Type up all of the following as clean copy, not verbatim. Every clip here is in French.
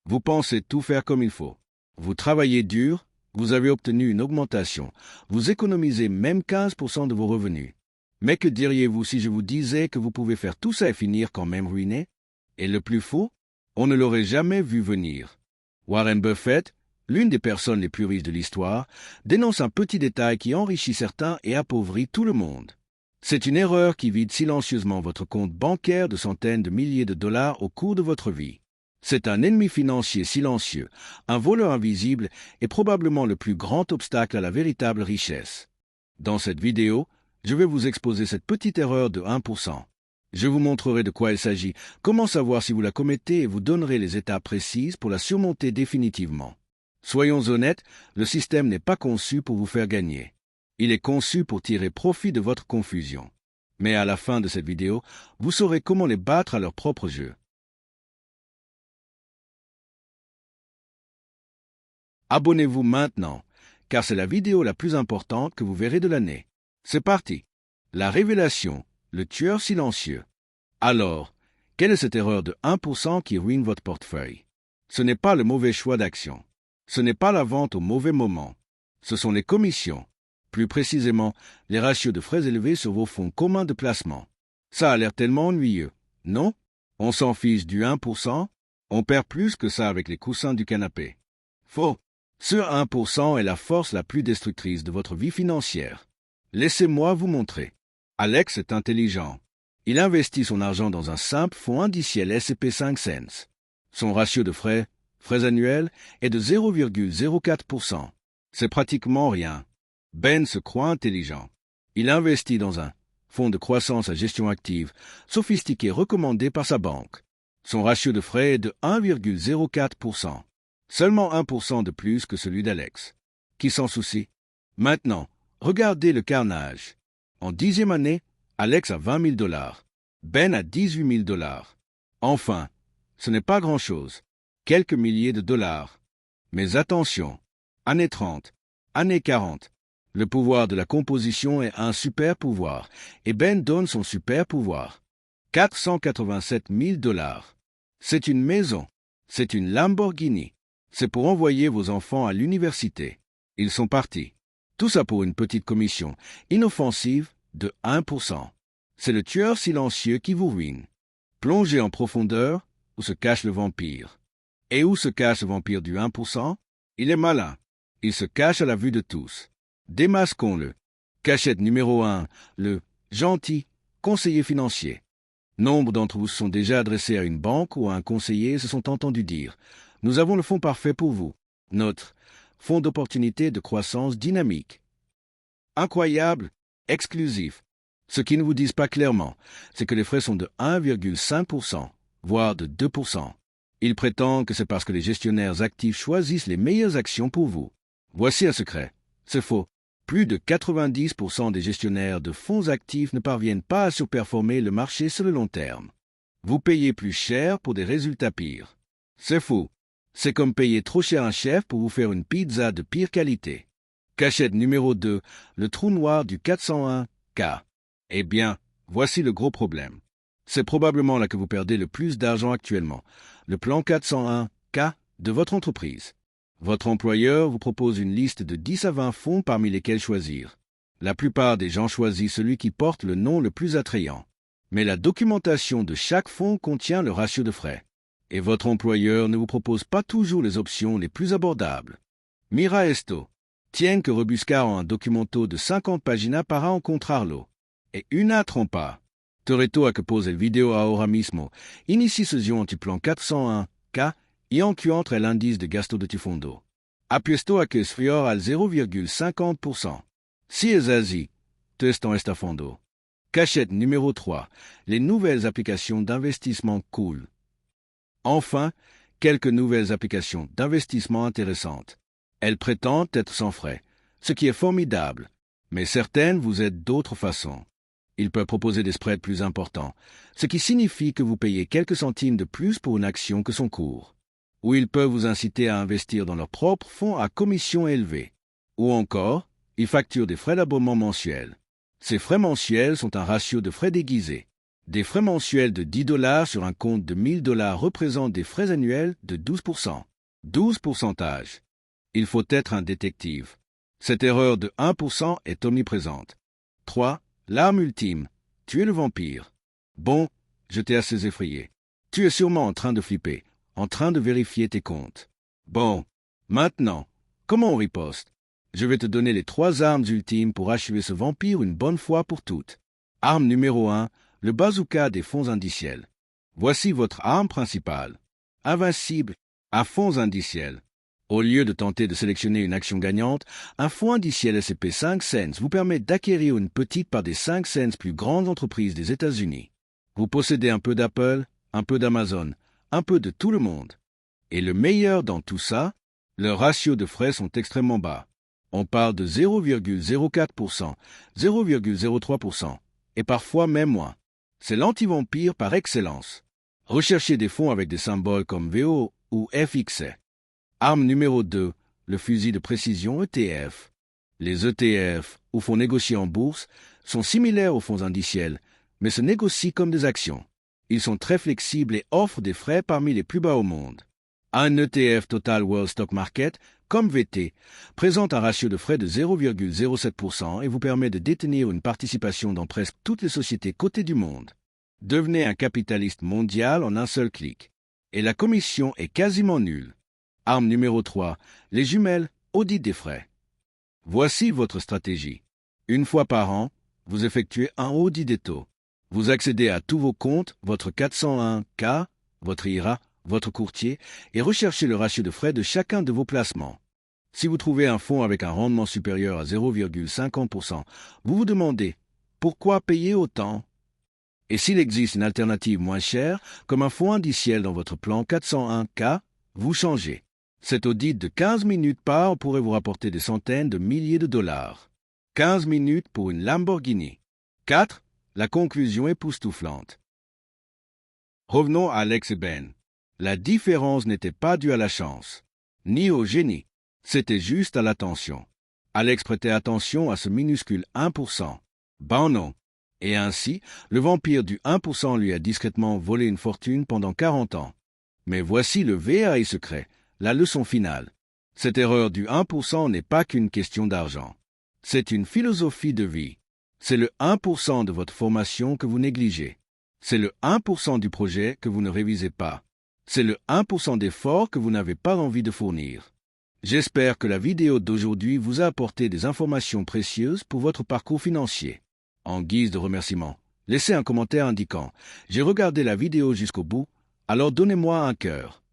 Vous pensez tout faire comme il faut. Vous travaillez dur, vous avez obtenu une augmentation, vous économisez même 15% de vos revenus. Mais que diriez-vous si je vous disais que vous pouvez faire tout ça et finir quand même ruiné? Et le plus fou, on ne l'aurait jamais vu venir. Warren Buffett, l'une des personnes les plus riches de l'histoire, dénonce un petit détail qui enrichit certains et appauvrit tout le monde. C'est une erreur qui vide silencieusement votre compte bancaire de centaines de milliers de dollars au cours de votre vie. C'est un ennemi financier silencieux, un voleur invisible et probablement le plus grand obstacle à la véritable richesse. Dans cette vidéo, je vais vous exposer cette petite erreur de 1%. Je vous montrerai de quoi il s'agit, comment savoir si vous la commettez et vous donnerai les étapes précises pour la surmonter définitivement. Soyons honnêtes, le système n'est pas conçu pour vous faire gagner. Il est conçu pour tirer profit de votre confusion. Mais à la fin de cette vidéo, vous saurez comment les battre à leur propre jeu. Abonnez-vous maintenant, car c'est la vidéo la plus importante que vous verrez de l'année. C'est parti. La révélation, le tueur silencieux. Alors, quelle est cette erreur de 1% qui ruine votre portefeuille? Ce n'est pas le mauvais choix d'action. Ce n'est pas la vente au mauvais moment. Ce sont les commissions. Plus précisément, les ratios de frais élevés sur vos fonds communs de placement. Ça a l'air tellement ennuyeux, non? On s'en fiche du 1%? On perd plus que ça avec les coussins du canapé. Faux. Ce 1% est la force la plus destructrice de votre vie financière. Laissez-moi vous montrer. Alex est intelligent. Il investit son argent dans un simple fonds indiciel S&P 500. Son ratio de frais annuels, est de 0,04%. C'est pratiquement rien. Ben se croit intelligent. Il investit dans un fonds de croissance à gestion active, sophistiqué recommandé par sa banque. Son ratio de frais est de 1,04%. Seulement 1% de plus que celui d'Alex. Qui s'en soucie? Maintenant, regardez le carnage. En 10e année, Alex a 20 000 dollars. Ben a 18 000 dollars. Enfin, ce n'est pas grand-chose. Quelques milliers de dollars. Mais attention, année 30, année 40. Le pouvoir de la composition est un super pouvoir, et Ben donne son super pouvoir. 487 000 dollars. C'est une maison. C'est une Lamborghini. C'est pour envoyer vos enfants à l'université. Ils sont partis. Tout ça pour une petite commission, inoffensive, de 1%. C'est le tueur silencieux qui vous ruine. Plongez en profondeur, où se cache le vampire. Et où se cache le vampire du 1%? Il est malin. Il se cache à la vue de tous. Démasquons-le. Cachette numéro 1, le gentil conseiller financier. Nombre d'entre vous se sont déjà adressés à une banque ou à un conseiller et se sont entendus dire « Nous avons le fonds parfait pour vous. Notre fonds d'opportunité de croissance dynamique. Incroyable, exclusif. » Ce qu'ils ne vous disent pas clairement, c'est que les frais sont de 1,5%, voire de 2%. Ils prétendent que c'est parce que les gestionnaires actifs choisissent les meilleures actions pour vous. Voici un secret. C'est faux. Plus de 90% des gestionnaires de fonds actifs ne parviennent pas à surperformer le marché sur le long terme. Vous payez plus cher pour des résultats pires. C'est faux. C'est comme payer trop cher un chef pour vous faire une pizza de pire qualité. Cachette numéro 2, le trou noir du 401K. Eh bien, voici le gros problème. C'est probablement là que vous perdez le plus d'argent actuellement, le plan 401K de votre entreprise. Votre employeur vous propose une liste de 10 à 20 fonds parmi lesquels choisir. La plupart des gens choisissent celui qui porte le nom le plus attrayant. Mais la documentation de chaque fonds contient le ratio de frais. Et votre employeur ne vous propose pas toujours les options les plus abordables. Mira esto. Tiene que rebuscar un documento de 50 páginas para encontrarlo. Et una trompa. Toreto a que pose el video ahora mismo. Inicie sesión anti-plan 401K y encuentre l'indice de gasto de tu fondo. Apuesto a que es fior al 0,50%. Si es así, te están estafando. Cachette numéro 3. Les nouvelles applications d'investissement cool. Enfin, quelques nouvelles applications d'investissement intéressantes. Elles prétendent être sans frais, ce qui est formidable, mais certaines vous aident d'autres façons. Ils peuvent proposer des spreads plus importants, ce qui signifie que vous payez quelques centimes de plus pour une action que son cours. Ou ils peuvent vous inciter à investir dans leurs propres fonds à commission élevée. Ou encore, ils facturent des frais d'abonnement mensuels. Ces frais mensuels sont un ratio de frais déguisés. Des frais mensuels de 10 $ sur un compte de 1000 $ représentent des frais annuels de 12%. 12%. Il faut être un détective. Cette erreur de 1% est omniprésente. 3. L'arme ultime. Tuer le vampire. Bon, je t'ai assez effrayé. Tu es sûrement en train de flipper, en train de vérifier tes comptes. Bon, maintenant, comment on riposte? Je vais te donner les 3 armes ultimes pour achever ce vampire une bonne fois pour toutes. Arme numéro 1, le bazooka des fonds indiciels. Voici votre arme principale. Invincible à fonds indiciels. Au lieu de tenter de sélectionner une action gagnante, un fonds indiciel S&P 5 cents vous permet d'acquérir une petite part des 5 cents plus grandes entreprises des États-Unis. Vous possédez un peu d'Apple, un peu d'Amazon, un peu de tout le monde. Et le meilleur dans tout ça, leurs ratios de frais sont extrêmement bas. On parle de 0,04%, 0,03%, et parfois même moins. C'est l'anti-vampire par excellence. Recherchez des fonds avec des symboles comme VO ou FXE. Arme numéro 2, le fusil de précision ETF. Les ETF, ou fonds négociés en bourse, sont similaires aux fonds indiciels, mais se négocient comme des actions. Ils sont très flexibles et offrent des frais parmi les plus bas au monde. Un ETF Total World Stock Market, comme VT, présente un ratio de frais de 0,07% et vous permet de détenir une participation dans presque toutes les sociétés cotées du monde. Devenez un capitaliste mondial en un seul clic. Et la commission est quasiment nulle. Arme numéro 3, les jumelles, audit des frais. Voici votre stratégie. Une fois par an, vous effectuez un audit des taux. Vous accédez à tous vos comptes, votre 401K, votre IRA, votre courtier, et recherchez le ratio de frais de chacun de vos placements. Si vous trouvez un fonds avec un rendement supérieur à 0,50%, vous vous demandez pourquoi payer autant? Et s'il existe une alternative moins chère, comme un fonds indiciel dans votre plan 401K, vous changez. Cet audit de 15 minutes par an pourrait vous rapporter des centaines de milliers de dollars. 15 minutes pour une Lamborghini. 4. La conclusion époustouflante. Revenons à Alex et Ben. La différence n'était pas due à la chance, ni au génie. C'était juste à l'attention. Alex prêtait attention à ce minuscule 1%. Ben non. Et ainsi, le vampire du 1% lui a discrètement volé une fortune pendant 40 ans. Mais voici le VAI secret, la leçon finale. Cette erreur du 1% n'est pas qu'une question d'argent. C'est une philosophie de vie. C'est le 1% de votre formation que vous négligez. C'est le 1% du projet que vous ne révisez pas. C'est le 1% d'effort que vous n'avez pas envie de fournir. J'espère que la vidéo d'aujourd'hui vous a apporté des informations précieuses pour votre parcours financier. En guise de remerciement, laissez un commentaire indiquant « J'ai regardé la vidéo jusqu'au bout, alors donnez-moi un cœur ».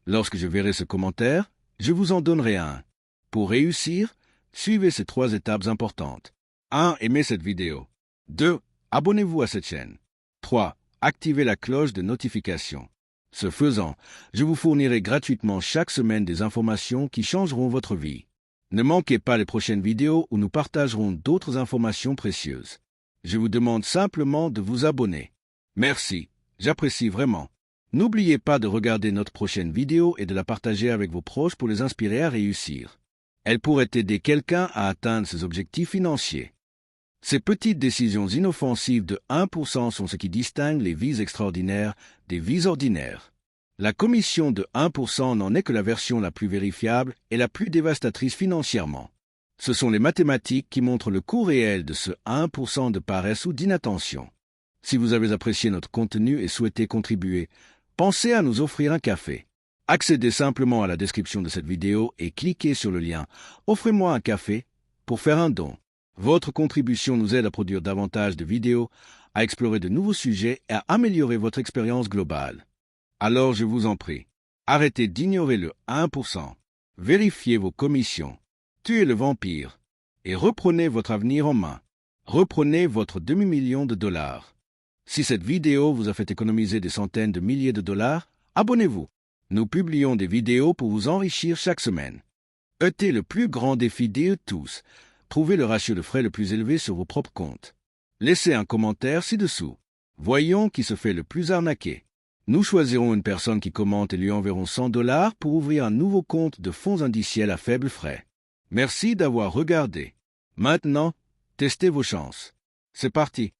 Lorsque je verrai ce commentaire, je vous en donnerai un. Pour réussir, suivez ces 3 étapes importantes. 1. Aimez cette vidéo. 2. Abonnez-vous à cette chaîne. 3. Activez la cloche de notification. Ce faisant, je vous fournirai gratuitement chaque semaine des informations qui changeront votre vie. Ne manquez pas les prochaines vidéos où nous partagerons d'autres informations précieuses. Je vous demande simplement de vous abonner. Merci, j'apprécie vraiment. N'oubliez pas de regarder notre prochaine vidéo et de la partager avec vos proches pour les inspirer à réussir. Elle pourrait aider quelqu'un à atteindre ses objectifs financiers. Ces petites décisions inoffensives de 1% sont ce qui distingue les vies extraordinaires des vies ordinaires. La commission de 1% n'en est que la version la plus vérifiable et la plus dévastatrice financièrement. Ce sont les mathématiques qui montrent le coût réel de ce 1% de paresse ou d'inattention. Si vous avez apprécié notre contenu et souhaitez contribuer, pensez à nous offrir un café. Accédez simplement à la description de cette vidéo et cliquez sur le lien « Offrez-moi un café » pour faire un don. Votre contribution nous aide à produire davantage de vidéos, à explorer de nouveaux sujets et à améliorer votre expérience globale. Alors je vous en prie, arrêtez d'ignorer le 1%, vérifiez vos commissions, tuez le vampire et reprenez votre avenir en main. Reprenez votre demi-million de dollars. Si cette vidéo vous a fait économiser des centaines de milliers de dollars, abonnez-vous. Nous publions des vidéos pour vous enrichir chaque semaine. ET le plus grand défi d'eux tous. Trouvez le ratio de frais le plus élevé sur vos propres comptes. Laissez un commentaire ci-dessous. Voyons qui se fait le plus arnaquer. Nous choisirons une personne qui commente et lui enverrons 100 $ pour ouvrir un nouveau compte de fonds indiciels à faible frais. Merci d'avoir regardé. Maintenant, testez vos chances. C'est parti.